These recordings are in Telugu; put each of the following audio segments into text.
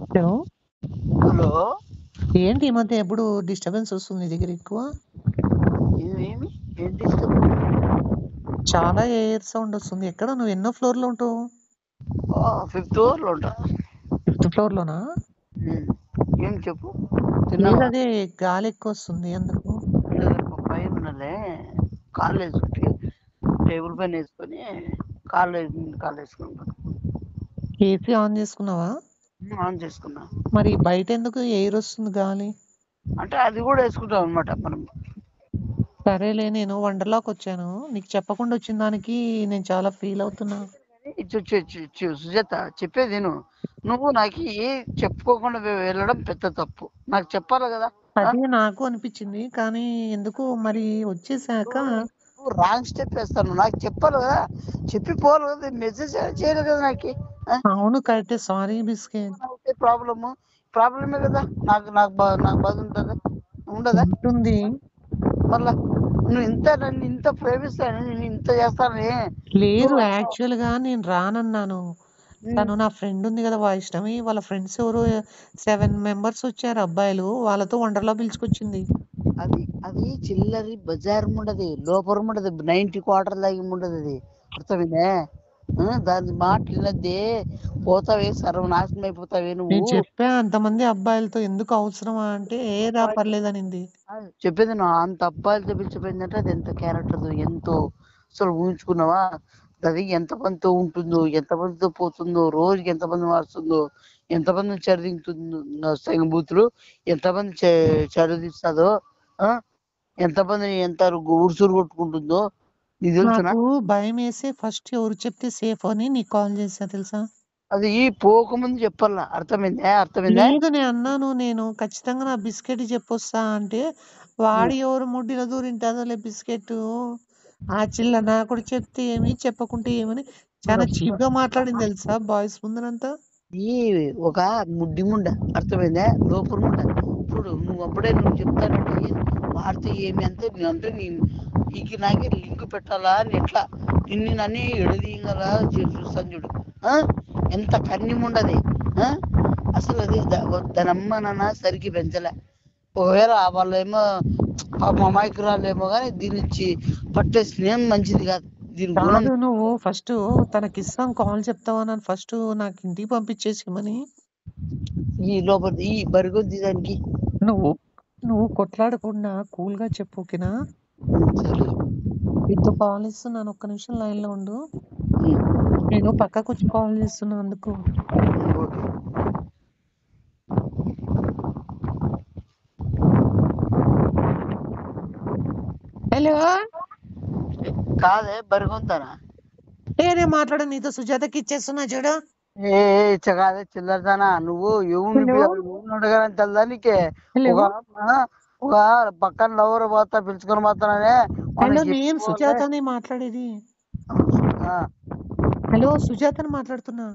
హలో! హలో! ఏంటి ఈ మధ్య ఎప్పుడు డిస్టర్బెన్స్ వస్తుంది నీ దగ్గర ఎక్కువ? ఏమి? ఏం డిస్టర్బ్? చాలా ఎయిర్ సౌండ్ వస్తుంది. ఎక్కడ నువ్వు ఎన్నో ఫ్లోర్‌లో ఉంటావు? ఫిఫ్త్ ఫ్లోర్‌లో ఉంటా. ఫిఫ్త్ ఫ్లోర్‌లోనా? ఏం చెప్పు? లేదు తిన్నావా? అదే గాలి ఎక్కువ వస్తుంది అందుకు. పైన ఉన్నలే కాలేజ్ టేబుల్ పైన వేసుకొని కాలేజ్ వేసుకుంటాను. ఏసీ ఆన్ చేసుకున్నావా? ఆన్ చేసుకున్నా. మరి బయట ఎందుకు ఎయిర్ వస్తుంది గాలి? అంటే అది కూడా వేసుకుంటాం అనమాట మనం. సరేలే నేను వండర్‌లాకి వచ్చాను. నీకు చెప్పకుండా వచ్చిన దానికి నేను చాలా ఫీల్ అవుతున్నా. సుజాత చెప్పేది విను. నువ్వు నాకు చెప్పుకోకుండా వెళ్ళడం పెద్ద తప్పు. నాకు చెప్పాలి కదా. అదే నాకు అనిపించింది. కానీ ఎందుకో మరి వచ్చేసాక నువ్వు రాంగ్ స్టెప్ వేస్తాను. నాకు చెప్పాలి కదా. చెప్పి పోవాలి కదా. మెసేజ్ చేయలేదు కదా నాకు. అవును కరెక్టే. Sorry biscuit. ప్రాబ్లమే కదా. నాకు బాధ ఉంటుంది ఉండదా? ఉంటుంది. మళ్ళా నన్ను ఇంత ప్రేమిస్తాను, నేను ఇంత చేస్తానని లేదు నువ్వు యాక్చువల్‌గా నేను రానన్నాను. తను నా ఫ్రెండ్ ఉంది గదా! వైష్ణవి. వాళ్ళ ఫ్రెండ్స్ ఎవరో 7 మెంబర్స్ వచ్చారు అబ్బాయిలు. వాళ్ళతో వండర్‌లా పిలుచుకొచ్చింది. అది అది చిల్లరి బజార్ ఉండదు, లోపల ఉండదు, 90 క్వార్టర్ లాగి ఉండదు. అది అర్థమైందే. దాని మాట వినద్దే, పోతావే, సర్వనాశనం అయిపోతావే నువ్వు. నేను చెప్పా అంతమంది అబ్బాయిలతో ఎందుకు అవసరమా అంటే, ఏరా పర్లేదనింది. చెప్పేది నువ్వు అంత అబ్బాయిలతో పిలిచిపోయిందంటే అది ఎంత క్యారెక్టర్, ఎంతో అసలు ఊహించుకున్నావా? అది ఎంతమందితో ఉంటుందో, ఎంతమందితో పోతుందో, రోజుకి ఎంతమంది మారుతుందో, ఎంతమందిని చదివిస్తుందో బూతులు, ఎంతమంది చదివిస్తుందో, ఎంతమందిని ఎంత ఉరుసురు కొట్టుకుంటుందో నీకు తెలుసునా? నాకు భయమేసి ఫస్ట్ ఎవరు చెప్తే సేఫ్ అని నీకు కాల్ చేశా తెలుసా? అది పోకముందు చెప్పాలా. అర్థమైందా? లేదు నేను ఖచ్చితంగా నా బిస్కెట్ చెప్పొస్తా అంటే, వాడు ఎవరు ముడ్డిలో దూరింటాదోలే బిస్కెట్టు. ఆ చిల్ల నా కూడా చెప్తే ఏమి, చెప్పకుంటే ఏమని చాలా చీప్‌గా మాట్లాడింది తెలుసా బాయ్స్ ముందరంతా. ఈ ఒక ముడ్డి ముండ, అర్థమైందా? లోపల ముండ. చూడు నువ్వు అప్పుడే నువ్వు చెప్తానంటే వాడితే ఏమి అంటే నేనంటే నీకు నాకే లింక్ పెట్టాలా అని ఎట్లా నన్ను ఎడదీయగల చూస్తాను చూడు. ఆ? ఎంత కన్యం ఉండదు. అసలు అది దాని అమ్మ నాన్న సరికి పెంచలే. ఒకవేళ వాళ్ళేమో పాప అమాయకురాలేమో కానీ దీని నుంచి పట్టే స్నేహం మంచిది కాదు. దీని గుణం కాదు నువ్వు ఫస్టు తనకిస్తాం కాల్ చెప్తావా ఫస్టు నాకు ఇంటికి పంపించేసేయమని. ఈ లోపల ఈ బరిగొద్ది దానికి. నువ్వు నువ్వు కొట్లాడకుండా కూల్‌గా చెప్పు ఓకేనా? సరే. నీతో కాల్ ఇస్తున్నాను. ఒక్క నిమిషం లైన్‌లో ఉండు. నేను పక్కకొచ్చి కాల్ చేస్తున్నా అందుకు. ఓకే. హలో! కాదే బరిగొంతానా? నేను మాట్లాడను నీతో సుజాతకి ఇచ్చేస్తున్నా చూడు. ఏ కాదే చిల్లరదానా నువ్వు హలో! ఎవరిని అడగాలని తెలదా నీకే? హలో! ఒక ఆ, ఒక పక్కన లవర్ పోతా పిలుచుకొని పోతాననే హలో! మనకి నేను చెప్పుకోవాలి. సుజాతని మాట్లాడేది. ఆ, హలో! సుజాతని మాట్లాడుతున్నా.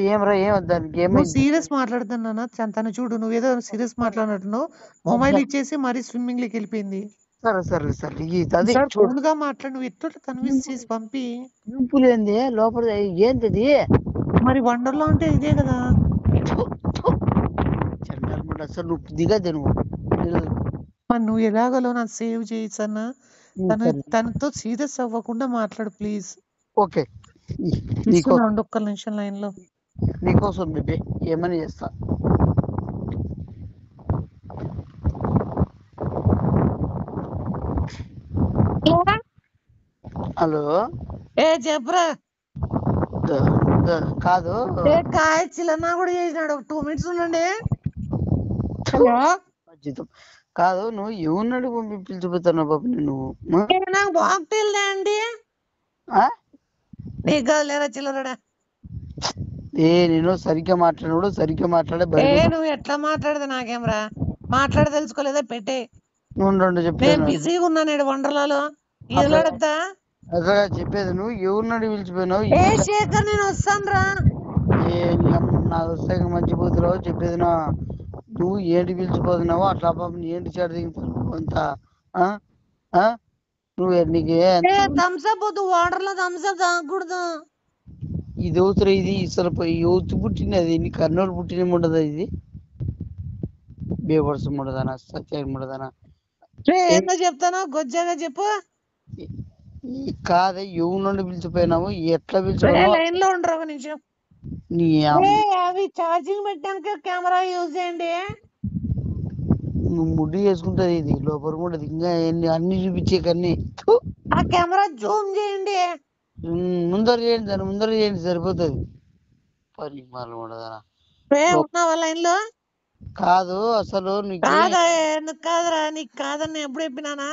ఏం రా ఏం దానికి నువ్వు ఏమైంది? సీరియస్ మాట్లాడుతున్నానా? తను చూడు నువ్వేదో సీరియస్ మాట్లాడినట్టున్నావు. మొబైల్ సరే ఇచ్చేసి మరీ స్విమ్మింగ్‌లోకెళ్ళిపోయింది. సరే సరే సరే అది ఒకసారి చూడు. కూల్‌గా మాట్లాడు. నువ్వు ఎత్తుట కన్విన్స్ చేసి పంపి. సింపుల్ ఏంది లోపల ఏంటిది? మరి వండర్‌లా అంటే ఇదే గదా! చండాలముండ, అసలు నువ్వు దిగద్దు నువ్వు. మరి నువ్వు ఎలాగోలా నాకు సేవ్ చేయి సరేనా? సరే తనతో సీరియస్ అవ్వకుండా మాట్లాడు ప్లీజ్. ఓకే. ఇస్తున్నా నీకోసం ఉండు ఒక్క నిమిషం లైన్‌లో. నీకోసం బేబీ ఏమని చేస్తా. హలో. చెప్పురా. కాదు. చిల్లన్నా కూడా చేసినాడు. ఒక 2 మినిట్స్ ఉండండి. హలో! జీతం కాదు, నువ్వు ఎవరిని పిలిచిపోతున్నావు బాబు నువ్వు? నాకు మాక్టైల్ తేండి. ఆ? నీకు కాదులేరా చిల్లరడా. నేను సరిగ్గా మాట్లాడే నువ్వు ఎట్లా మాట్లాడదు నాకేంరా. తెలుసుకోలేదా పెట్టే. ఉండు నేను చెప్పేది బిజీగా ఉన్నాను ఈడ వండర్లాలో. అట్లా ఈదలాడద్దా? అట్లా చెప్పేది నువ్వు ఎవరిని పిలిచిపోయినావు? శేఖర్ నేను వస్తానురా. నాకు వస్తే మంచి బుద్ధిలో చెప్పేది నువ్వు ఏంటి పిలిచిపోతున్నావు అట్లా పాపం ఏంటి చెడు దిగుతున్నావు అంతా? ఆ? ఆ? నువ్వు నీకు థమ్స్ అప్ వద్దు వాటర్ లో థమ్స్ అప్ తాగకూడదు. ఇది అవుతురా ఇది అసలు యూత్ పుట్టినది నీ కర్నూలు పుట్టిన ఉండదా ఇది బేవర్స్ ఉండదానా సత్యాగి ఉండదానా ఏందో చెప్తాను గొజ్జగా చెప్పు. కాదే ఎవరి నుండి పిలిచిపోయినావు ఎట్లా పిలిచిపోయినావు లైన్ లో ఉండరు ఒక నిమిషం. నీ అవి ఛార్జింగ్ పెట్టడానికి కెమెరా యూజ్ చేయండి. నువ్వు ముడ్డి చేసుకుంటది ఇది లోపల కూడా ఇంకా అన్ని చూపించే కన్నీ ఆ కెమెరా జూమ్ చేయండి. ముందర చేయండి దాన్ని ముందర చేయండి సరిపోతుంది పని మాలు ఉండదా ఉన్నావా లైన్ లో? కాదు అసలు కాదా ఎందుకు కాదురా, నీకు కాదని ఎప్పుడు చెప్పినానా?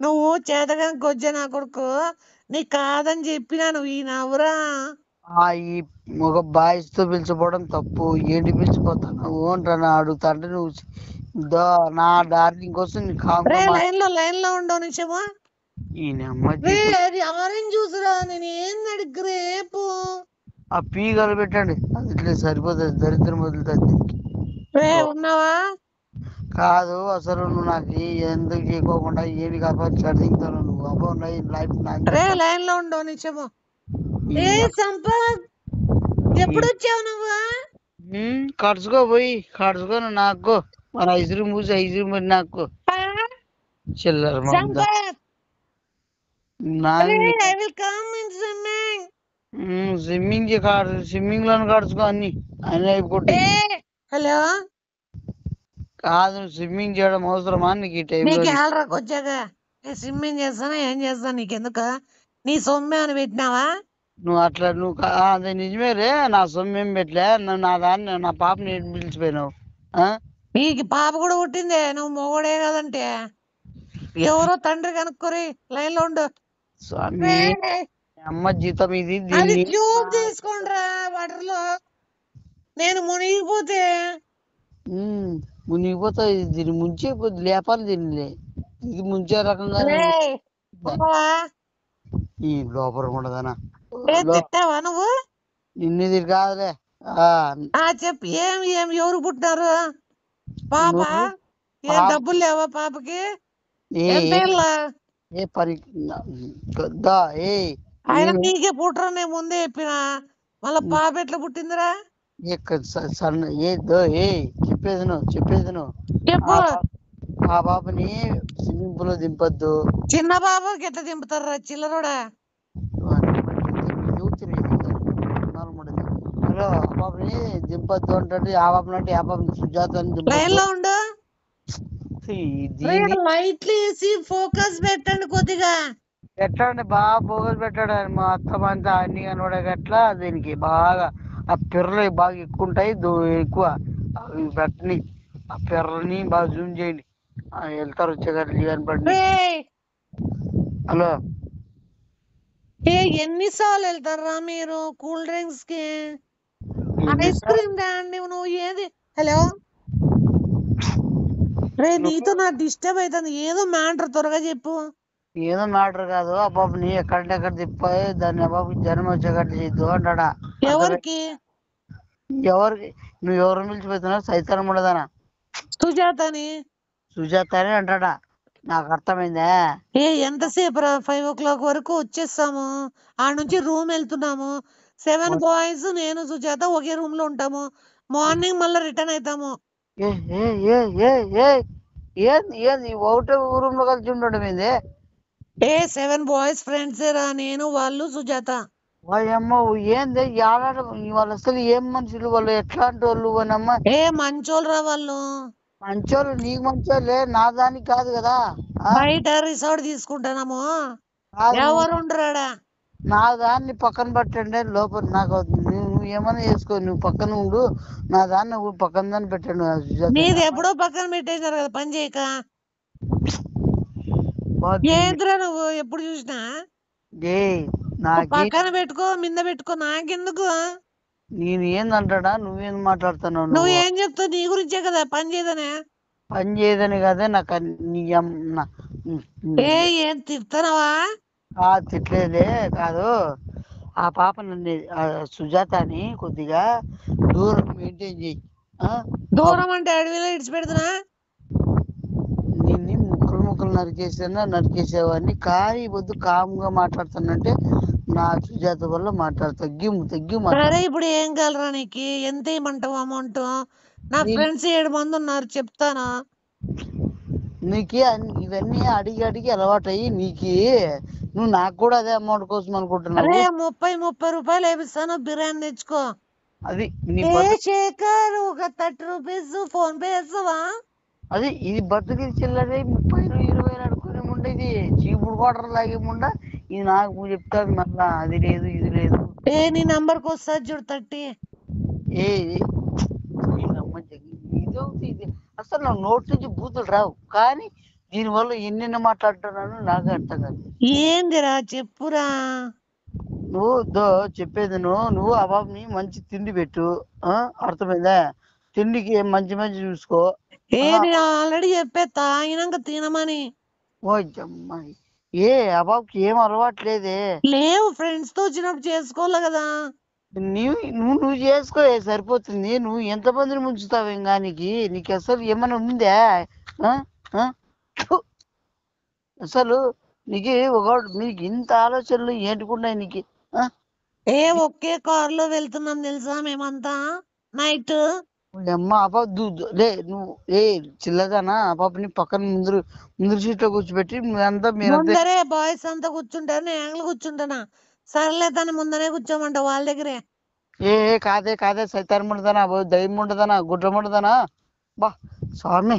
నువ్వు చేతగా గొజ్జ నా కొడుకు, నీకు కాదని చెప్పినా నువ్వు ఈ నవ్వురా. ఈ ఒక బాయ్స్ తో పిలిచిపోవడం తప్పు ఏంటి పిలిచిపోతావు అంటాను అడుగుతాంటే నువ్వు నా డార్లింగ్ కోసం లైన్ లో ఉండవు నిమిషము. అది ఆరెంజ్ జ్యూస్ రా, నేను ఏం అడిగి రేపు ఆ పీగలు పెట్టండి అది ఇట్లా సరిపోతుంది దరిద్రం వదులుతుంది. ఉన్నావా? కాదు అసలు నువ్వు నాకు ఎందుకు చేయకోకుండా ఏమి కాబట్టి చదివిస్తాను నువ్వు అబ్బో లైఫ్ లైన్ లో ఉండవు నిమిషము. సంపత్ ఎప్పుడు వచ్చావు నువ్వు? కడుచుకో పోయి కడుచుకోను నాకు మన ఐదురు మూసి ఐదురు మరి నాకు చిల్లర స్విమ్మింగ్ స్విమ్మింగ్ లో కడుచుకో అన్ని అన్ని అయిపోయి. హలో కాదు స్విమ్మింగ్ చేయడం అవసరమా నీకు ఈ టైంలో? వచ్చాక స్విమ్మింగ్ చేస్తానా ఏం చేస్తాను నీకెందుకు? నీ సొమ్మే అని పెట్టినావా నువ్వు? అట్లా నువ్వు అదే నిజమే రే, నా సొమ్మేం పెట్టలే నా దాన్ని నా పాపని పిలిచిపోయినావు. నీకు పాప కూడా పుట్టిందే, నువ్వు మొగోడే కదంటే ఎవరో తండ్రి కనుక్కోరి. లైన్ లో ఉండు. స్వామి అమ్మ జీతం ఇది ట్యూబ్ తీసుకోండిరా వాటర్ లో. నేను మునిగిపోతే మునిగిపోతా దీన్ని ముంచే లేపాలి దీన్ని ఇది ముంచే రకంగా ఈ లోపల ఉండదనా తిట్టావా నువ్వు? నిన్నది కాదులే చెప్పి ఏం ఎవరు పుట్టినారు? పాప డబ్బులు లేవా పాపకి? ఏ పని ఆయన నీకే పుట్టరా, నేను ముందే చెప్పినా. మళ్ళా పాప ఎట్లా పుట్టిందిరా? చెప్పేది నువ్వు చెప్పు. ఆ పాపని స్విమ్మింగ్ పూల్ లో దింపద్దు. చిన్న పాపకి ఎట్లా దింపుతారా చిల్లరోడా? హలో ఆ పాపని దింపద్దు అంటే ఆ పాప అంటే ఆ పాపని సుజాత లైన్ లో ఉండు. లైట్లు వేసి ఫోకస్ పెట్టండి కొద్దిగా. పెట్టండి బాగా ఫోకస్ పెట్టాడు మా అత్తం అంతా అన్ని కనబడే గట్లా దీనికి బాగా ఆ పిర్రలు బాగా ఎక్కువ ఉంటాయి ఎక్కువ పెట్టని ఆ పిర్రని బాగా జూమ్ చేయండి వెళ్తారు వచ్చేగట్లు కనపడి. హలో ఎన్నిసార్లు వెళ్తారా మీరు కూల్ డ్రింక్స్ కి? ఐస్ క్రీమ్ తేండి నువ్వు ఏది? హలో నీతో నాకు డిస్టర్బ్ అవుతుంది. ఏదో మ్యాటర్ త్వరగా చెప్పు. ఏదో మ్యాటర్ కాదు ఆ బాబుని ఎక్కడంటే ఎక్కడ తిప్పాయి దాన్ని ఆ బాబుకి జన్మ వచ్చేటట్టు చేయొద్దు అంటాడా. ఎవరికి నువ్వు ఎవరు పిలిచిపోతున్నావు? సైతానం ఉండదానా? సుజాత అని అంటాడా? నాకు అర్థమైందా? ఎంతసేపు రా? 5 o'clock వరకు వచ్చేస్తాము. ఆ నుంచి రూమ్ వెళ్తున్నాము. 7 బాయ్స్ నేను సుజాత ఒకే రూమ్ లో ఉంటాము. మార్నింగ్ మళ్ళీ రిటర్న్ అవుతాము. ఏంది ఒకటే రూమ్ లో కలిసి ఉండడం ఏంది? 7 బాయ్స్ ఫ్రెండ్స్ రా, నేను వాళ్ళు సుజాత. అమ్మ ఏంది వాళ్ళు అసలు ఏం మనుషులు వాళ్ళు ఎట్లాంటి వాళ్ళు అమ్మ? మంచోళ్ళు రా వాళ్ళు. మంచోళ్ళు నీకు మంచోళ్ళే నా దానికి కాదు కదా. బయట రిసార్ట్ తీసుకుంటాము. ఎవరు ఉండరాడా? నా దాన్ని పక్కన పెట్టండి లోపల నాకు నువ్వు ఏమైనా చేసుకో నువ్వు పక్కన ఉండు నా దాన్ని పక్కన దాన్ని పెట్టండి. నీది ఎప్పుడో పక్కన పెట్టేశారు కదా పని చేయక. ఏంద్రా నువ్వు ఎప్పుడు చూసినా పక్కన పెట్టుకో మింద పెట్టుకో నాకెందుకు? నేను ఏందంటాడా నువ్వేం మాట్లాడుతున్నావు? నువ్వు ఏం చెప్తావు? నీ గురించే కదా పని చేయదనే. పని చేయదని కదా నాకు ఏం తిడుతున్నావా? తిట్టలేదే కాదు ఆ పాప నన్ను సుజాతని కొద్దిగా దూరం మెయింటైన్ చేయి. దూరం అంటే అడవిలో ఇడిచిపెడుతున్నా నిన్ను ముక్కలు నరికేసావని కానీ వద్దు కామ్గా మాట్లాడుతానంటే నా సుజాత వల్ల మాట్లాడు. తగ్గి సరే మాట్లాడు. ఇప్పుడు ఏం కావాలరా నీకు? ఎంత ఇవ్వమంటావు అమౌంట్? నా నేను ఫ్రెండ్స్ 7 మంది ఉన్నారు చెప్తానా. నీకు ఇవన్నీ అడిగి అలవాటయ్యి నువ్వు నాకు కూడా అదే అమౌంట్ కోసం అరే అనుకుంటున్నావు. 30 రూపాయలు వేపిస్తాను, బిర్యానీ తెచ్చుకో. అది నీ ఏ బతుకు. శేఖర్, ఒక 30 రూపీస్ ఫోన్ పే చేస్తావా? అది ఇది బతుకి చిల్లరే 30-20 అనుకునే ముండ ఇది చీపుడు వాటర్ లాగే ముండ. ఇది నాకు చెప్తాడు మళ్ళా అది లేదు ఇది లేదు. నీ నంబర్కి వస్తుంది చూడు 30. ఏ ఇది అసలు నా నోటి నుంచి బూతులు రావు, కానీ దీనివల్ల ఎన్నెన్ని మాట్లాడుతున్నాను నాకు అర్థం కాదు. ఏందిరా చెప్పురా. చెప్పేది నువ్వు ఆ బాబుని మంచి తిండి పెట్టు. అర్థమైందా? తిండికి మంచి చూసుకో. నేను ఆల్రెడీ చెప్పేస్తా అయినాక తినమని. ఓ అమ్మాయి, ఆ బాబుకి ఏం అలవాట్లేదే. లేవు, ఫ్రెండ్స్ తో వచ్చినప్పుడు చేసుకోవాలి కదా. నువ్వు చేసుకో, సరిపోతుంది. నువ్వు ఎంతమందిని ముంచుతావు ఇంకా? నీకు అసలు ఏమైనా ఉందా? అసలు నీకు ఇంత ఆలోచనలు ఏంటుకున్నాయి నీకు? ఒకే కార్ లో వెళ్తున్నాం తెలుసా మేమంతా నైట్. అమ్మ నువ్వు చిల్లదానా ఆ పాపని పక్కన ముందు సీట్ లో కూర్చోబెట్టి ముందరే బాయ్స్ అంతా కూర్చుంటారు, నేను యాంగిల్ కూర్చుంటానా. సర్లే దాన్ని ముందరే కూర్చోమంట వాళ్ళ దగ్గరే. కాదే సైతాన్ ఉండదనా, దయ్యం ఉండదనా, గుడ్రం ఉండదనా. బా స్వామి,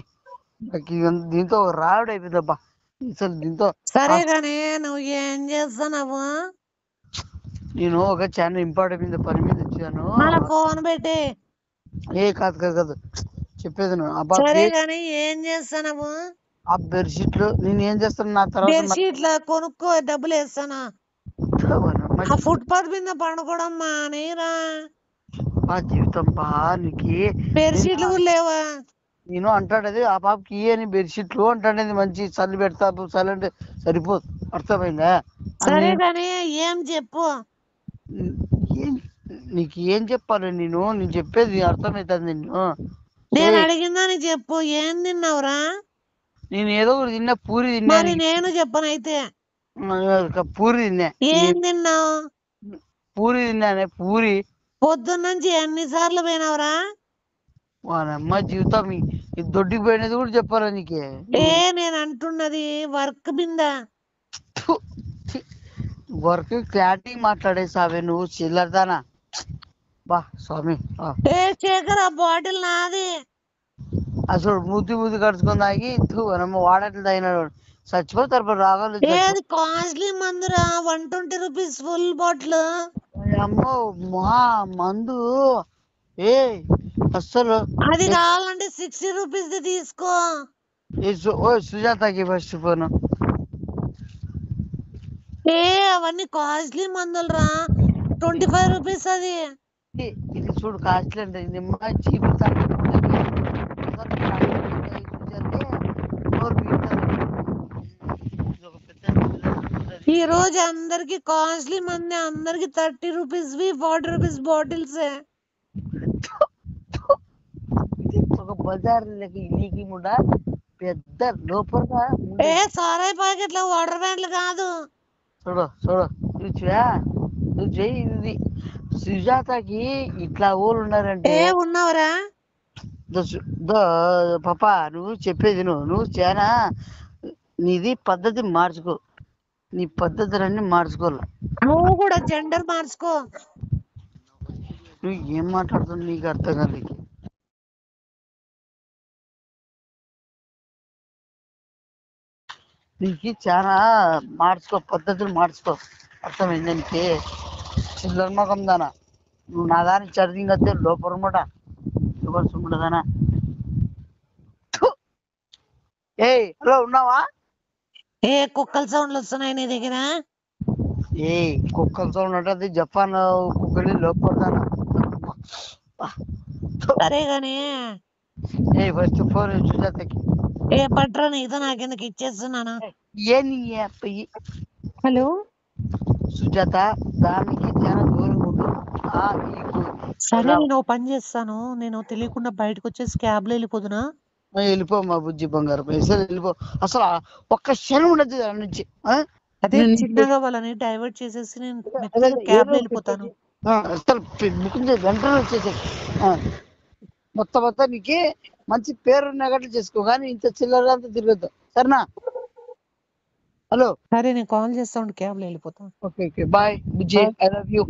దీంతో రావిడ అయిపోయిందబ్బా అసలు దీంతో. సరే గానీ నువ్వు ఏం చేస్తున్నావు? నేను ఒక చాలా ఇంపార్టెంట్ పని మీద వచ్చాను. ఫోన్ పెట్టి. కాదు చెప్పేది సరే గానీ ఏం చేస్తున్నావు? ఆ బెడ్షీట్లు నేను ఏం చేస్తాను నా తర్వాత బెడ్షీట్ల కొనుక్కో, డబ్బులు వేస్తానా. ఫుట్పాత్ మీద పండుకోవడం మానేరా. ఆ జీవితం బా నీకు బెడ్షీట్లు కూడా లేవా? నేను అంటాడది ఆ పాపకి అని బెడ్షీట్లు అంటాడేది మంచి చల్లి పెడతా చల్లి అంటే సరిపోదు. అర్థమైందా? సరే కానీ ఏం చెప్పు. నీకు ఏం చెప్పాలి? నేను చెప్పేది అర్థమవుతుంది. నేను అడిగిందని చెప్పు. ఏం తిన్నావురా? నేను ఏదో ఒకటి తిన్నా, పూరి తిన్నా. మరి నేను చెప్పనైతే పూరి తిన్నా. ఏం తిన్నావు? పూరి తిన్నానే. పూరి పొద్దున్నుంచి ఎన్నిసార్లు పోయినావురా? వాళ్ళమ్మ జీవితం దొడ్డికి పోయినది కూడా చెప్పాలా నీకే? నేను అంటున్నది వర్క్ మీద. వర్క్ క్లారిటీ మాట్లాడేసావే నువ్వు చిల్లరదానా. బా స్వామి, శేఖర్ ఆ బాటిల్ నాది. అసలు మూతి కడుచుకొని తాగి వాడట్లు తాగినాడు చచ్చిపోతారు రాగాలు. ఏది కాస్ట్లీ మందురా, 120 రూపీస్ ఫుల్ బాటిల్. అమ్మో మా మందు అస్సలు. అది కావాలంటే 60 రూపీస్ తీసుకో. సుజాతకి ఫస్ట్ ఫోన్. అవన్నీ కాస్ట్లీ మందులు రా, 25 రూపీస్ అది. ఇది చూడు కాస్ట్లీ అంటే నిమ్మ చీపు. ఈ రోజు అందరికి కాస్ట్లీ మంది, అందరికి 30 రూపీస్ 40 రూపీస్ బాటిల్స్. ఒక బజార్ ఇల్లీకి కూడా పెద్ద లోపల సారాయి ప్యాకెట్ల వాటర్ బ్యాండ్లు కాదు. చూడు నువ్వు చెయ్యి. సుజాతకి ఇట్లా ఊళ్ళు ఉన్నారంటే ఉన్నావురా పాపా. నువ్వు చెప్పేది నువ్వు చాలా నీది పద్ధతి మార్చుకో. నీ పద్ధతులన్నీ మార్చుకోవాలి. నువ్వు కూడా జెండర్ మార్చుకో. నువ్వు ఏం మాట్లాడుతున్నావు నీకు అర్థం కాదు. నీకు చాలా మార్చుకో, పద్ధతులు మార్చుకో. అర్థమైంది నీకు? చిల్లర మొఖం దానా నువ్వు. నా దాని చదివి కదే లోపల మూట సుమ్మడదానా. హలో ఉన్నావా? కుక్కల సౌండ్లు వస్తున్నాయి నీ దగ్గర? కుక్కల సౌండ్ అంటే అది జపాన్ కుక్కలి లోపల. సరే గానీ ఫస్ట్ ఫోన్ సుజాతకి. పట్రా, నీతో నాకెందుకు ఇచ్చేస్తున్నాను. హలో సుజాత, దానికి చాలా దూరంగా ఉండు. సరే నేను పని చేస్తాను. నేను తెలియకుండా బయటకు వచ్చేసి క్యాబ్ లో వెళ్ళిపోదునా? వెళ్ళిపో మా బుజ్జి బంగారం. వెళ్ళిపో. అసలు ఒక్క క్షణం ఉండదు దాని నుంచి. అదే నేను చిన్నగా వాళ్ళని డైవర్ట్ చేసేసి నేను అదే మెత్తగా ఏదో క్యాబ్లో వెళ్ళిపోతాను. పెట్టేసి అసలు బుకింగ్ చేసి వెంటనే వచ్చేసాయి. మొత్తం నీకు మంచి పేరున్న గట్లు చేసుకో, కానీ ఇంత చిల్లరంతా తిరగద్దు, సరేనా? హలో, సరే నేను కాల్ చేస్తా ఉండి క్యాబ్లో వెళ్ళిపోతాను. ఓకే బాయ్ బుజ్జి, ఐ లవ్ యూ.